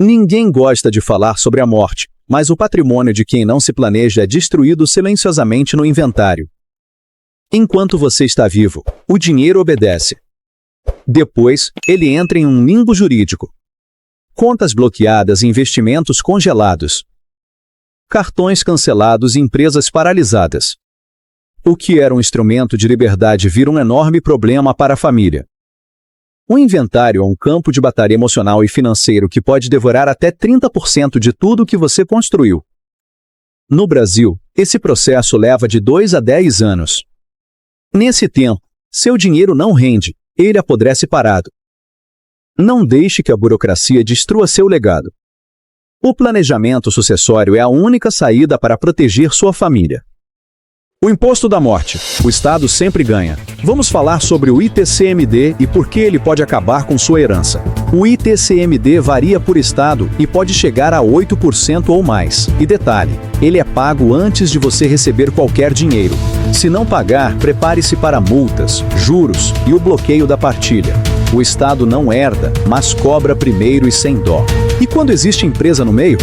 Ninguém gosta de falar sobre a morte, mas o patrimônio de quem não se planeja é destruído silenciosamente no inventário. Enquanto você está vivo, o dinheiro obedece. Depois, ele entra em um limbo jurídico. Contas bloqueadas e investimentos congelados. Cartões cancelados e empresas paralisadas. O que era um instrumento de liberdade vira um enorme problema para a família. O inventário é um campo de batalha emocional e financeiro que pode devorar até 30% de tudo que você construiu. No Brasil, esse processo leva de 2 a 10 anos. Nesse tempo, seu dinheiro não rende, ele apodrece parado. Não deixe que a burocracia destrua seu legado. O planejamento sucessório é a única saída para proteger sua família. O imposto da morte. O Estado sempre ganha. Vamos falar sobre o ITCMD e por que ele pode acabar com sua herança. O ITCMD varia por estado e pode chegar a 8% ou mais. E detalhe, ele é pago antes de você receber qualquer dinheiro. Se não pagar, prepare-se para multas, juros e o bloqueio da partilha. O Estado não herda, mas cobra primeiro e sem dó. E quando existe empresa no meio?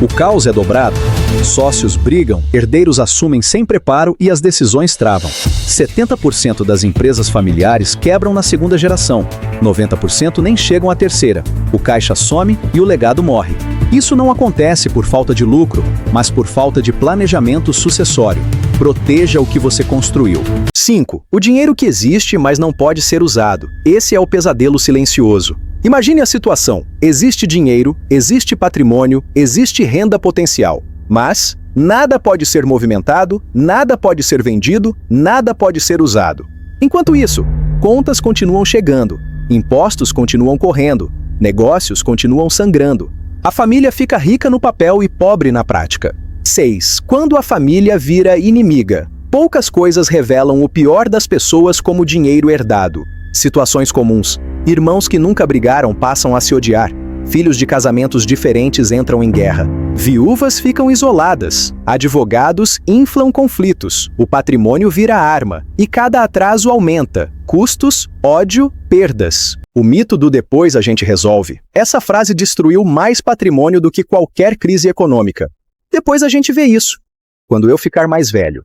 O caos é dobrado. Sócios brigam, herdeiros assumem sem preparo e as decisões travam. 70% das empresas familiares quebram na segunda geração. 90% nem chegam à terceira. O caixa some e o legado morre. Isso não acontece por falta de lucro, mas por falta de planejamento sucessório. Proteja o que você construiu. 5. O dinheiro que existe, mas não pode ser usado. Esse é o pesadelo silencioso. Imagine a situação. Existe dinheiro, existe patrimônio, existe renda potencial. Mas nada pode ser movimentado, nada pode ser vendido, nada pode ser usado. Enquanto isso, contas continuam chegando, impostos continuam correndo, negócios continuam sangrando. A família fica rica no papel e pobre na prática. 6. Quando a família vira inimiga. Poucas coisas revelam o pior das pessoas como dinheiro herdado. Situações comuns. Irmãos que nunca brigaram passam a se odiar. Filhos de casamentos diferentes entram em guerra. Viúvas ficam isoladas. Advogados inflam conflitos. O patrimônio vira arma. E cada atraso aumenta. Custos, ódio, perdas. O mito do depois a gente resolve. Essa frase destruiu mais patrimônio do que qualquer crise econômica. Depois a gente vê isso. Quando eu ficar mais velho.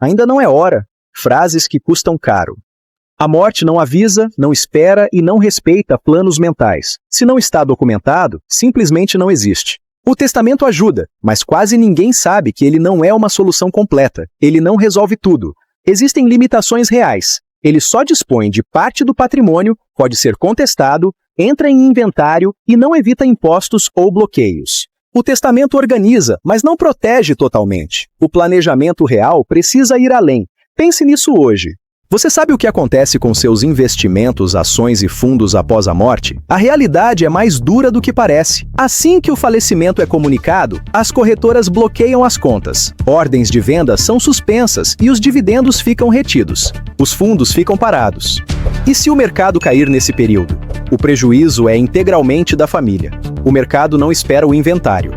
Ainda não é hora. Frases que custam caro. A morte não avisa, não espera e não respeita planos mentais. Se não está documentado, simplesmente não existe. O testamento ajuda, mas quase ninguém sabe que ele não é uma solução completa. Ele não resolve tudo. Existem limitações reais. Ele só dispõe de parte do patrimônio, pode ser contestado, entra em inventário e não evita impostos ou bloqueios. O testamento organiza, mas não protege totalmente. O planejamento real precisa ir além. Pense nisso hoje. Você sabe o que acontece com seus investimentos, ações e fundos após a morte? A realidade é mais dura do que parece. Assim que o falecimento é comunicado, as corretoras bloqueiam as contas. Ordens de venda são suspensas e os dividendos ficam retidos. Os fundos ficam parados. E se o mercado cair nesse período? O prejuízo é integralmente da família. O mercado não espera o inventário.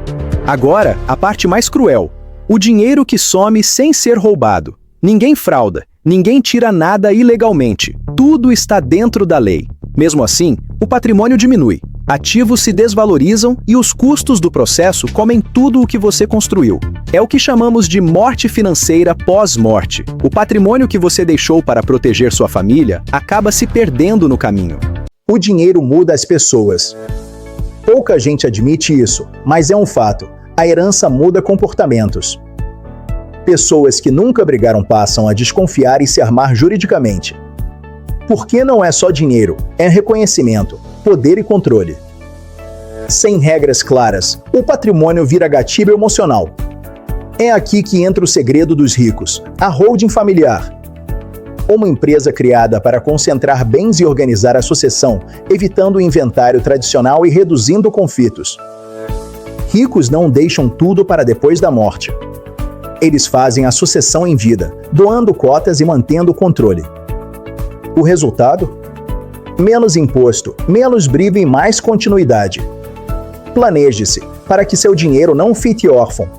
Agora, a parte mais cruel. O dinheiro que some sem ser roubado. Ninguém frauda. Ninguém tira nada ilegalmente. Tudo está dentro da lei. Mesmo assim, o patrimônio diminui. Ativos se desvalorizam e os custos do processo comem tudo o que você construiu. É o que chamamos de morte financeira pós-morte. O patrimônio que você deixou para proteger sua família acaba se perdendo no caminho. O dinheiro muda as pessoas. Pouca gente admite isso, mas é um fato. A herança muda comportamentos. Pessoas que nunca brigaram passam a desconfiar e se armar juridicamente. Porque não é só dinheiro, é reconhecimento, poder e controle. Sem regras claras, o patrimônio vira gatilho emocional. É aqui que entra o segredo dos ricos, a holding familiar. Uma empresa criada para concentrar bens e organizar a sucessão, evitando o inventário tradicional e reduzindo conflitos. Ricos não deixam tudo para depois da morte. Eles fazem a sucessão em vida, doando cotas e mantendo o controle. O resultado? Menos imposto, menos briga e mais continuidade. Planeje-se, para que seu dinheiro não fique órfão.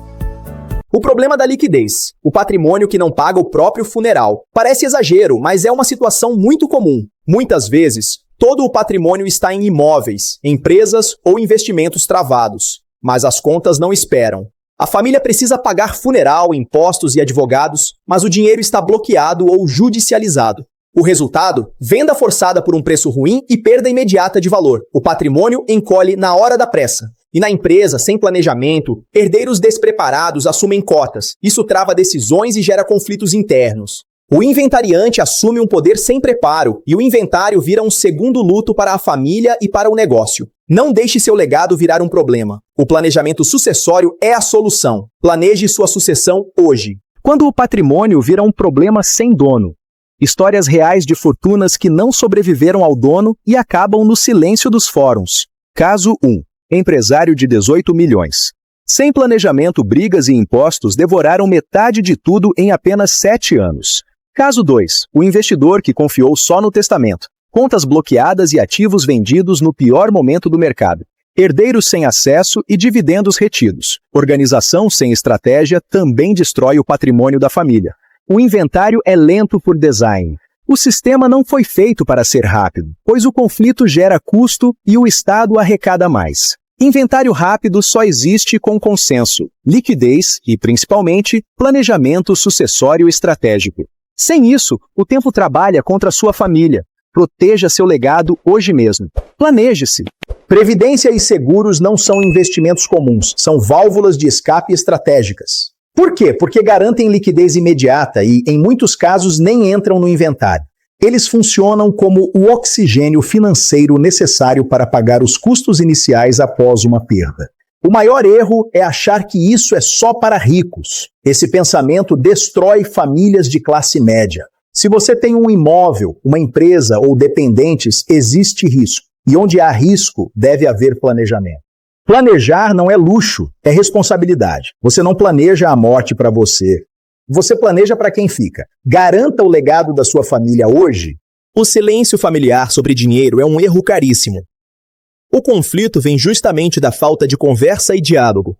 O problema da liquidez, o patrimônio que não paga o próprio funeral. Parece exagero, mas é uma situação muito comum. Muitas vezes, Todo o patrimônio está em imóveis, empresas ou investimentos travados. Mas as contas não esperam. A família precisa pagar funeral, impostos e advogados, mas o dinheiro está bloqueado ou judicializado. O resultado? Venda forçada por um preço ruim e perda imediata de valor. O patrimônio encolhe na hora da pressa. E na empresa, sem planejamento, herdeiros despreparados assumem cotas. Isso trava decisões e gera conflitos internos. O inventariante assume um poder sem preparo e o inventário vira um segundo luto para a família e para o negócio. Não deixe seu legado virar um problema. O planejamento sucessório é a solução. Planeje sua sucessão hoje. Quando o patrimônio vira um problema sem dono. Histórias reais de fortunas que não sobreviveram ao dono e acabam no silêncio dos fóruns. Caso 1. Empresário de 18 milhões. Sem planejamento, brigas e impostos devoraram metade de tudo em apenas 7 anos. Caso 2. O investidor que confiou só no testamento. Contas bloqueadas e ativos vendidos no pior momento do mercado. Herdeiros sem acesso e dividendos retidos. Organização sem estratégia também destrói o patrimônio da família. O inventário é lento por design. O sistema não foi feito para ser rápido, pois o conflito gera custo e o Estado arrecada mais. Inventário rápido só existe com consenso, liquidez e, principalmente, planejamento sucessório estratégico. Sem isso, o tempo trabalha contra sua família. Proteja seu legado hoje mesmo. Planeje-se. Previdência e seguros não são investimentos comuns, são válvulas de escape estratégicas. Por quê? Porque garantem liquidez imediata e, em muitos casos, nem entram no inventário. Eles funcionam como o oxigênio financeiro necessário para pagar os custos iniciais após uma perda. O maior erro é achar que isso é só para ricos. Esse pensamento destrói famílias de classe média. Se você tem um imóvel, uma empresa ou dependentes, existe risco. E onde há risco, deve haver planejamento. Planejar não é luxo, é responsabilidade. Você não planeja a morte para você. Você planeja para quem fica. Garanta o legado da sua família hoje. O silêncio familiar sobre dinheiro é um erro caríssimo. O conflito vem justamente da falta de conversa e diálogo.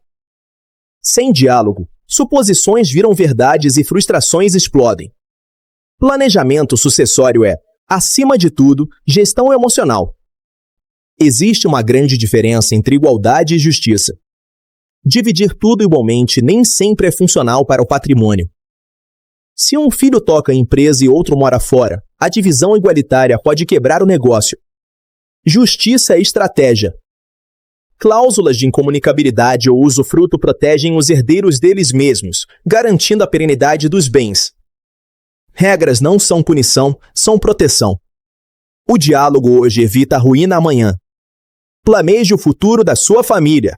Sem diálogo, suposições viram verdades e frustrações explodem. Planejamento sucessório é, acima de tudo, gestão emocional. Existe uma grande diferença entre igualdade e justiça. Dividir tudo igualmente nem sempre é funcional para o patrimônio. Se um filho toca em empresa e outro mora fora, a divisão igualitária pode quebrar o negócio. Justiça é estratégia. Cláusulas de incomunicabilidade ou usufruto protegem os herdeiros deles mesmos, garantindo a perenidade dos bens. Regras não são punição, são proteção. O diálogo hoje evita a ruína amanhã. Planeje o futuro da sua família.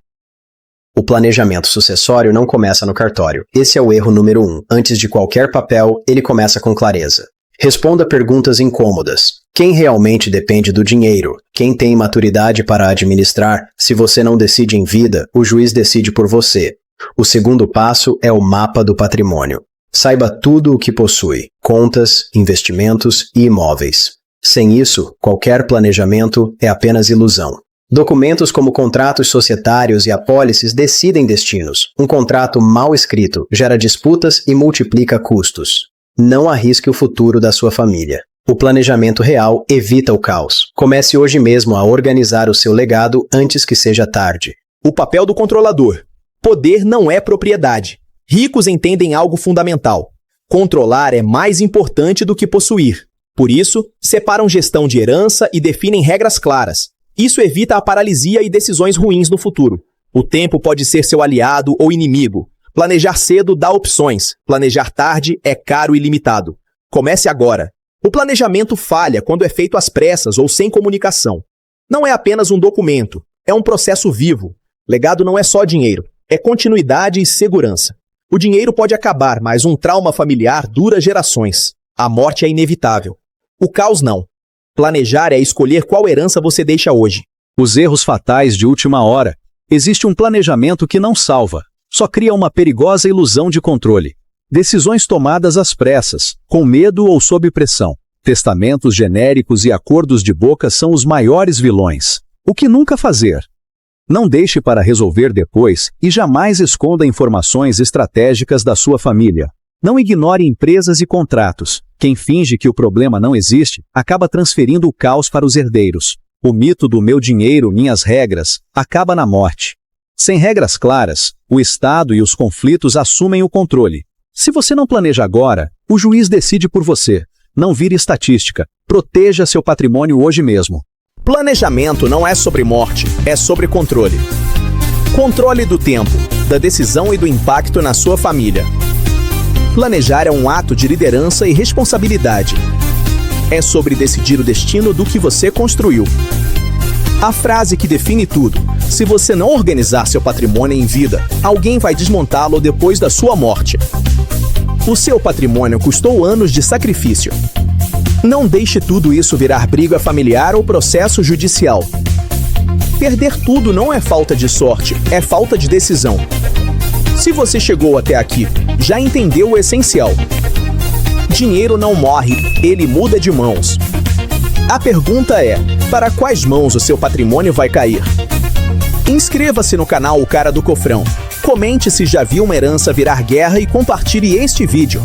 O planejamento sucessório não começa no cartório. Esse é o erro número 1. Antes de qualquer papel, ele começa com clareza. Responda perguntas incômodas. Quem realmente depende do dinheiro? Quem tem maturidade para administrar? Se você não decide em vida, o juiz decide por você. O segundo passo é o mapa do patrimônio. Saiba tudo o que possui: contas, investimentos e imóveis. Sem isso, qualquer planejamento é apenas ilusão. Documentos como contratos societários e apólices decidem destinos. Um contrato mal escrito gera disputas e multiplica custos. Não arrisque o futuro da sua família. O planejamento real evita o caos. Comece hoje mesmo a organizar o seu legado antes que seja tarde. O papel do controlador. Poder não é propriedade. Ricos entendem algo fundamental. Controlar é mais importante do que possuir. Por isso, separam gestão de herança e definem regras claras. Isso evita a paralisia e decisões ruins no futuro. O tempo pode ser seu aliado ou inimigo. Planejar cedo dá opções. Planejar tarde é caro e limitado. Comece agora. O planejamento falha quando é feito às pressas ou sem comunicação. Não é apenas um documento, é um processo vivo. Legado não é só dinheiro, é continuidade e segurança. O dinheiro pode acabar, mas um trauma familiar dura gerações. A morte é inevitável. O caos não. Planejar é escolher qual herança você deixa hoje. Os erros fatais de última hora. Existe um planejamento que não salva, só cria uma perigosa ilusão de controle. Decisões tomadas às pressas, com medo ou sob pressão. Testamentos genéricos e acordos de boca são os maiores vilões. O que nunca fazer? Não deixe para resolver depois e jamais esconda informações estratégicas da sua família. Não ignore empresas e contratos. Quem finge que o problema não existe, acaba transferindo o caos para os herdeiros. O mito do meu dinheiro, minhas regras, acaba na morte. Sem regras claras, o Estado e os conflitos assumem o controle. Se você não planeja agora, o juiz decide por você. Não vire estatística. Proteja seu patrimônio hoje mesmo. Planejamento não é sobre morte, é sobre controle. Controle do tempo, da decisão e do impacto na sua família. Planejar é um ato de liderança e responsabilidade. É sobre decidir o destino do que você construiu. A frase que define tudo: se você não organizar seu patrimônio em vida, alguém vai desmontá-lo depois da sua morte. O seu patrimônio custou anos de sacrifício. Não deixe tudo isso virar briga familiar ou processo judicial. Perder tudo não é falta de sorte, é falta de decisão. Se você chegou até aqui, já entendeu o essencial. Dinheiro não morre, ele muda de mãos. A pergunta é: para quais mãos o seu patrimônio vai cair? Inscreva-se no canal O Cara do Cofrão. Comente se já viu uma herança virar guerra e compartilhe este vídeo.